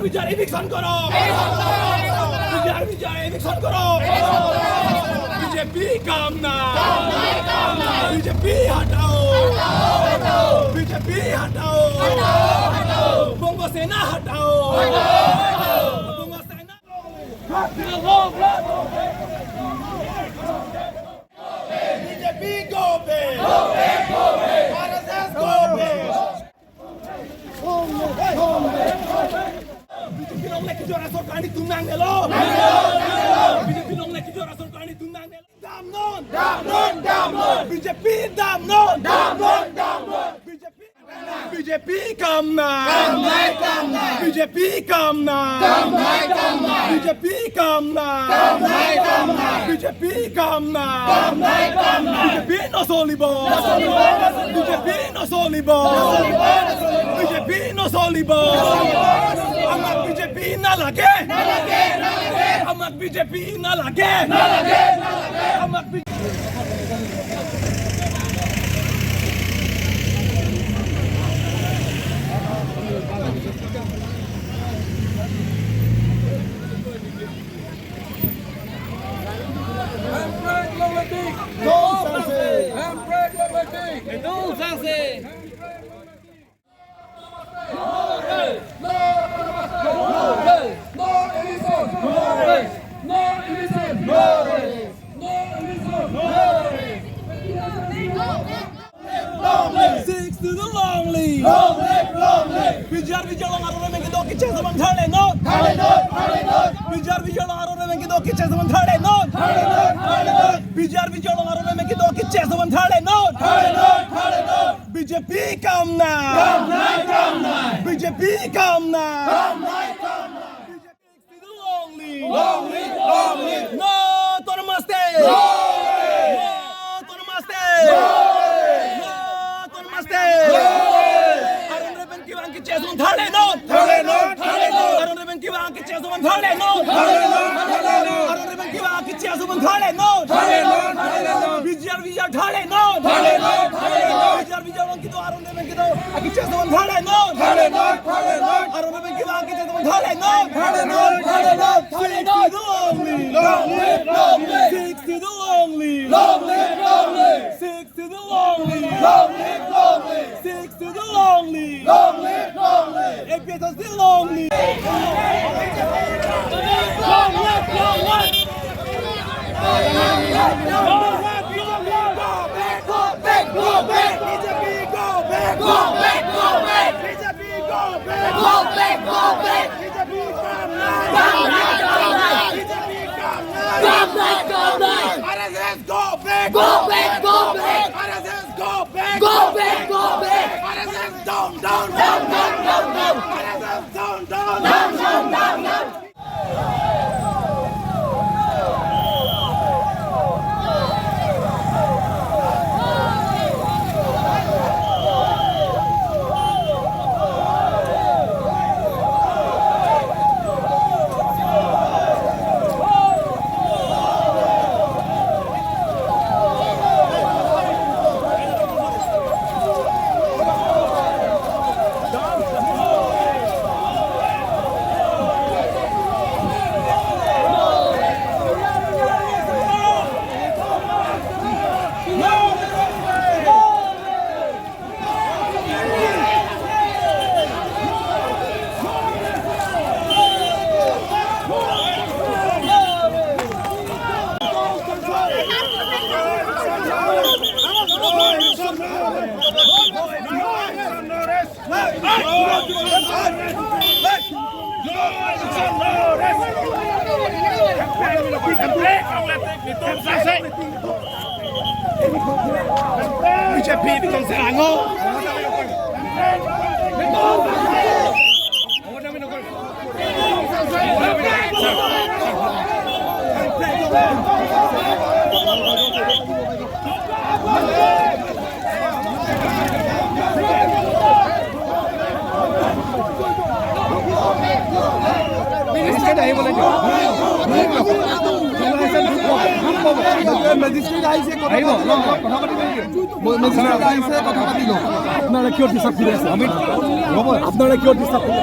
বিচার এভিকশন করো বিচার এভিকশন করো বিজেপি কাম না বিজেপি হটাও বিজেপি হটাও বঙ্গ সেনা হটাও বঙ্গ সেনা BJP go back RSS go back BJP লোক নাকি জোড়া সরকারি তুমনাং নেলো বিজেপি লোক নাকি জোড়া সরকারি তুমনাং নেলো দামনন বিজেপি দামনন বিজেপি কাম না বিজেপি কাম না বিজেপি কাম না বিজেপি কাম না বিজেপি নচলিব বিজেপি নচলিব বিজেপি নচলিব আমাক বিজেপি নালাগে আমাক বিজেপি নালাগে আমাক Six to the long lead. Long live. Bijar long arone mein kido kiche saman thale no. Bijar long arone mein kido kiche saman thale no. Bijar long arone mein kido kiche saman thale no. BJP kam na. BJP kam na. Six to the long lead. No to namaste. No to namaste. Aron Reven kiwang kiche saman thale no. Aron Reven kiwang kiche saman thale no. Aron Reven kiwang kiche saman thale no. Bijar thale no. Bijar long kido Aron Reven kido kiche saman thale no. Aron Reven kiwang kiche saman thale no. Six to the long lead. Six to the long lead. Six to the long lead. APHLC long lead. Go back. BJP go back. BJP go back. BJP come back. RSS go back. RSS go back. RSS down. RSS down. BJP con sẽ ngô. Cái này mà magistrate আইছে কথা magistrate আইছে কথা পাতিল আপনারা কিয় disturb করে আছে আমি আপনারা কিয় ডিস্টার্ব করে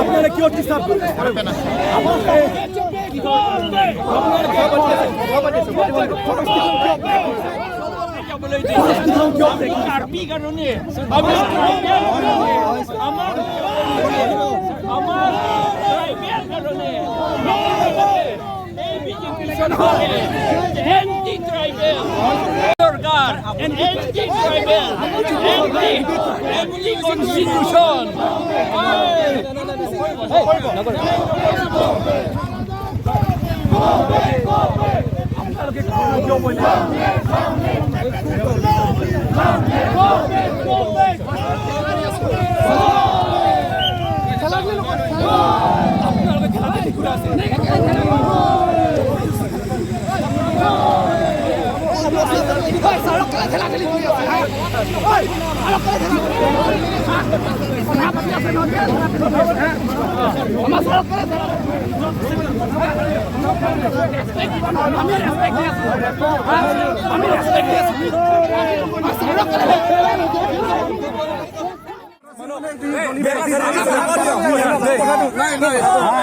আপনারা কি ডিস্টার্ব করবেন না Constitution.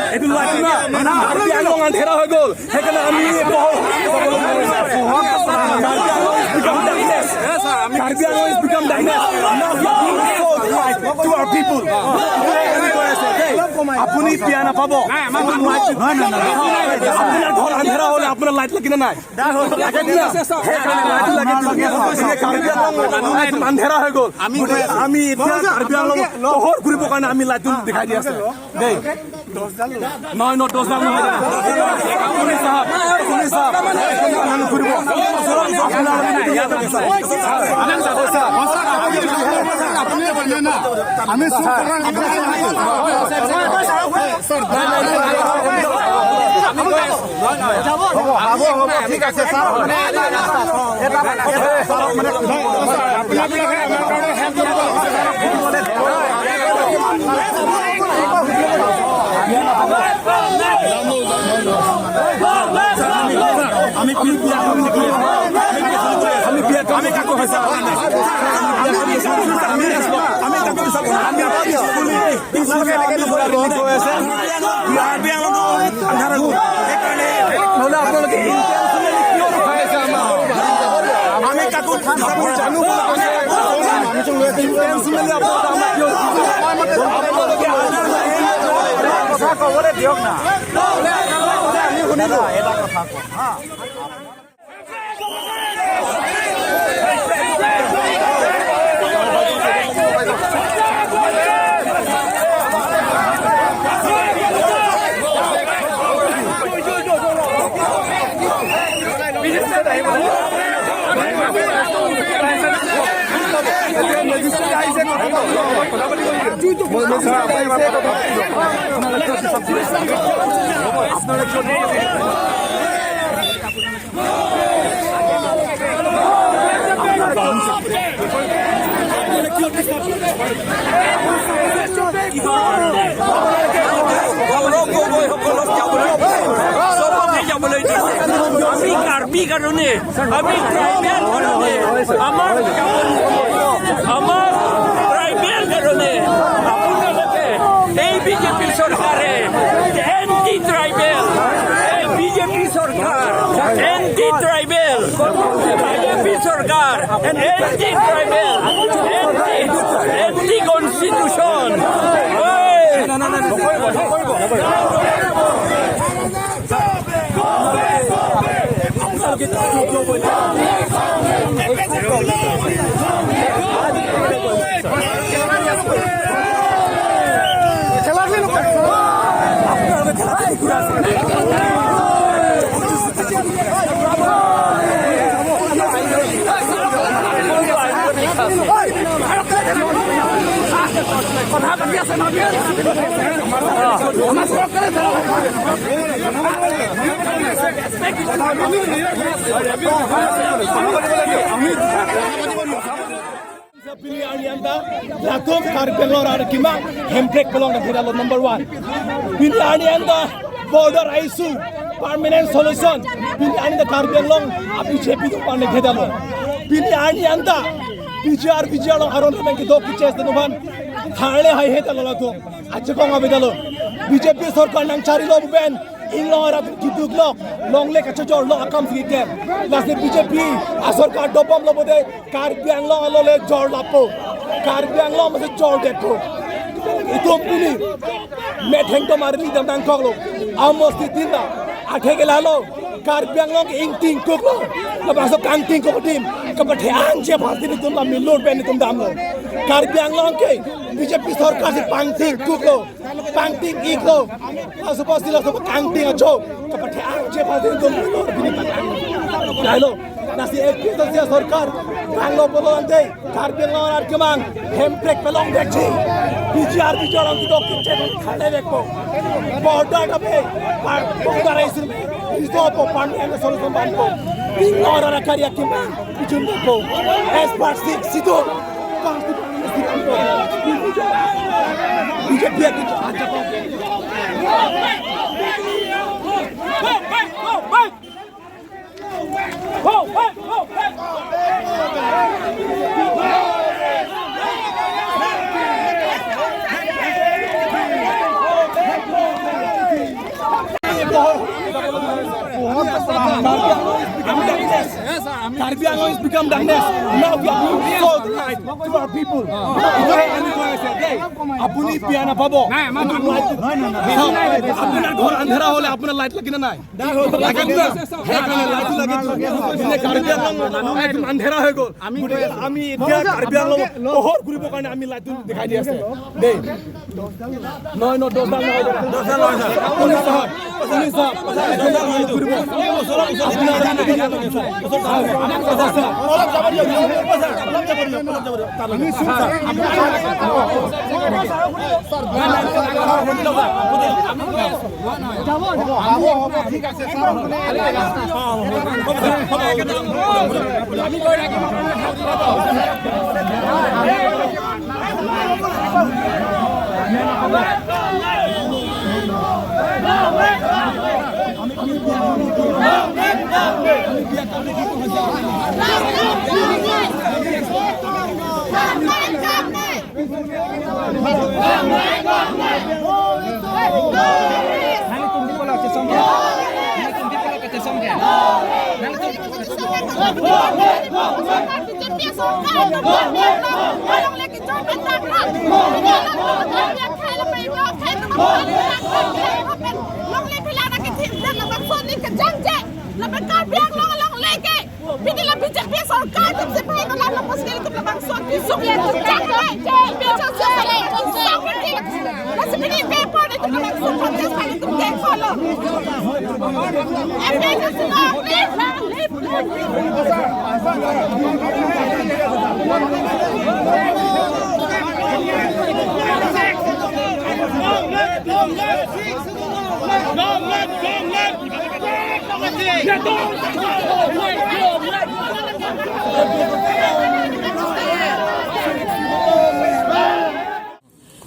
itu lagi na harbi along andhera hoy gol hekana ami harbi along is become darkness now to our people apuni piana pabo apnar ghor andhera hole apnar light lagi na nai andhera hoy gol ami harbi along hor guribo kana ami light dikhai di ase dei নয় ন 10 লাখ নহয় police সাহেব আমি ঘুরিব আমি ঠিক আছে sir আমি কাকো হইছা দিয়ক না আমি শুনিলো এটা কথা হা আমি কার্বি কারণে আমি ট্রাইবেল কারণে আমার ট্রাইবেল কারণে আপনাদেরকে এই বিজেপি সরকারে এন্টি ট্রাইবেল এই বিজেপি সরকার এন্টি ট্রাইবেল বিজেপি সরকার anti tribal anti constitution Pilihan anda lakukan karpelor arkima hemprek pelong na kira number 1. Pilihan anda border issue permanent solution. Pilihan anda karpelong api chepi tu pan na kira lo. Pilihan anda BJP long aron remeng ki do kiches tenuman thale hai he talo to aje ko ngabe talo BJP sarkar nang chari lo ben inglong ara kiduk lo long le kachejor lo akam ki kem last BJP asarkar dobam lo bode kar biang lo alo le jor lapo kar biang lo mase jor dekho itom puni Methengtom Ot Krai dam kok lo almost tinda athe ke lalo kar biang lo ing ting kok lo la baso kang ting kok tim kapathe anje bharti ni tum la milor ben tum dam lo kar biang lo ke BJP sarkar se pang ting kok lo pang ting ik lo aso pasti la so kang ting acho kapathe anje bharti ni tum milor bini patang lailo nasi APHLC sarkar banglo bolo ante kar biang lo ar kemang hemprek pelong dekhi BJP orang kita kecil khale dekho border abe border isu isto po pan ene solution ban ko inglor ara karya kemang bijun dekho expert sido pasti BJP ke aja ko Karbiang has become darkness. Now we are being sold light to our people. Apuni piana pabo. Apuna ghor andhera hole apuna light lagi na nai. Lagi na. Light lagi. Ine Karbiang ekdom andhera hoye gol. Ami dia Karbiang ohor guribo karone ami light dekhai di ase. Dei. No dosal no. Dosal no. Police sahab. Guribo.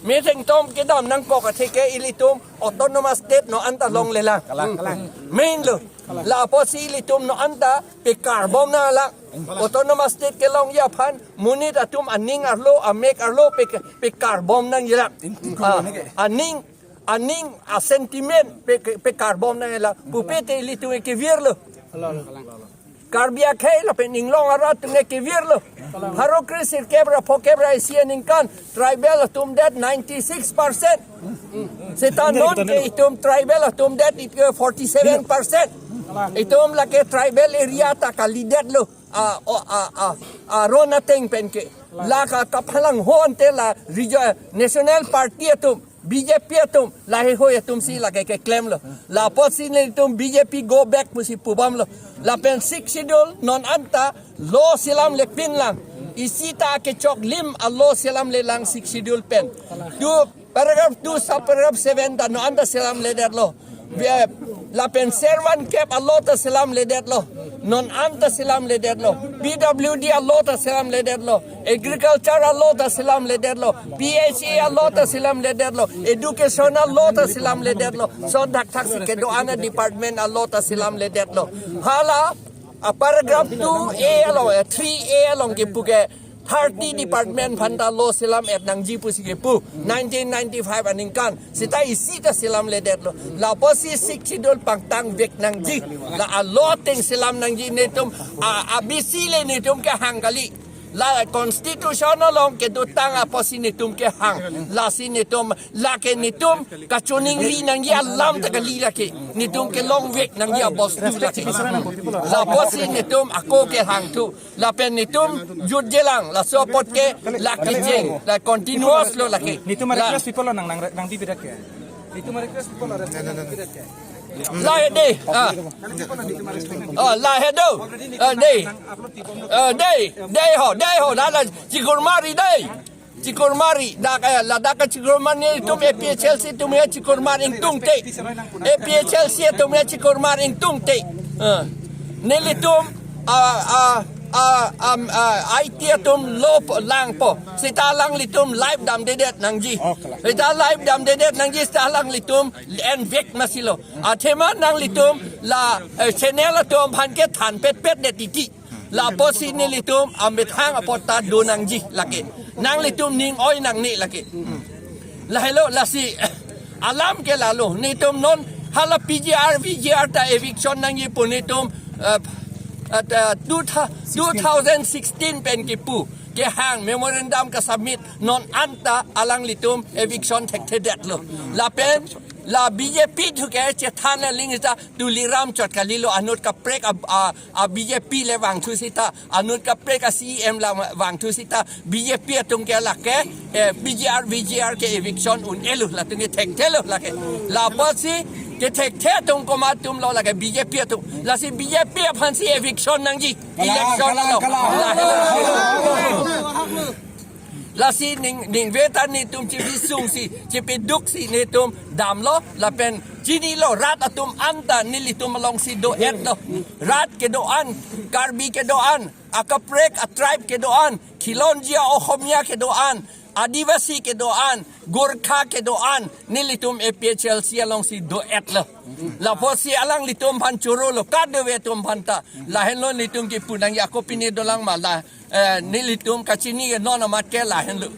Methengtom kedam nang ko Kachejeng ilitum autonomous state no anta long lela. Main lo. La posi ilitum no anta pe carbon na la. Autonomous state ke long ya phan munit atum aning arlo amek arlo pe carbon nang yela. Aning a sentiment pe carbon nang yela. Pupete ilitu ke virlo. Karbia khay la pe ninglong arat ne ke virlo. Haro krisir kebra po kebra isian ingkan tribal atum that 96%. Setanon ke itum tribal atum that 47%. Itum la ke tribal area ta kalidet lo rona teng penke la ka kaphalang hon te la national party atum BJP atum lahi hoy atum si la ke claim lo la posi ne atum BJP go back pusi pubam lo la pen 6 schedule non anta lo silam le pin lang isita ke chok lim a lo silam le lang 6 schedule pen du paragraph 2 sub paragraph 7 da no anta silam le der lo la pen servan kep a lo ta silam le der lo non anta silam le der lo PWD a lo ta silam le der lo agriculture a lo ta silam le der lo PHE a lo ta silam le der lo education a lo ta silam le der lo so dak tak ke do ana department a lo ta silam le der lo hala a paragraph 2A along 3A along ke puke party department phanta lo silam et nangji pusike pu 1995 aninkan sita isita silam ledet lo la posi sikchidol pangtang vek nangji la aloting silam nangji netum abisi le netum ke hangali la constitutional long ke dutang aposi netum ke hang la si netum la ke netum kachuning li nangji alam tagali la ke netum ke long vek nangji abos tu la ke la posi netum ako ke hang tu la pen netum jud jelang la support ke la Kachejeng la continuous lo la ke Itu request people nang bibirat ke. Itu request people bibirat ke. la de la hedo de ho la chikurmari de chikurmari da kaya la da ka chikurmari tu me APHLC tu me chikurmari tung te APHLC tu me chikurmari tung te nelitum ai tia tum lop lang po sita lang litum live dam dedet nangji sita live dam dedet nangji sita lang litum en vek masilo athema nang litum la channel atom phan ke than pet de titi la posi ni litum ambet hang apota do nangji lake nang litum ning oi nang ni lake la hello la si alam ke lalo nitum non hala VGR ta eviction nangji punitum 2016 pen ki pu ke hang memorandum ka submit non anta alang litum eviction thekthedet lo la pen la BJP thuke che thana lingita tuliram chotkalilo anut ka prek a BJP le wang thu sita anut ka prek a CM la wang thu sita BJP tung ke la ke VGR ke eviction un elu la tung thekthelo la ke la posi ke thekhe tung ko ma tum lo la ke BJP tu la si BJP phan si eviction nangji election lo la si ning vetan ni tum chi visung si chi peduk si ni tum dam lo la pen chini lo rat atum anta nili tum long si do et lo rat ke do an karbi ke do an akaprek a tribe ke do an khilonjia ohomia ke do an adivasi ke do an gorkha ke do an nilitum APHLC along si do et lo la posi alang litum phan churo lo ka de ve tum phanta la hen lo litum ki punang ya ko pini do lang ma la nilitum kachini non amat ke la hen lo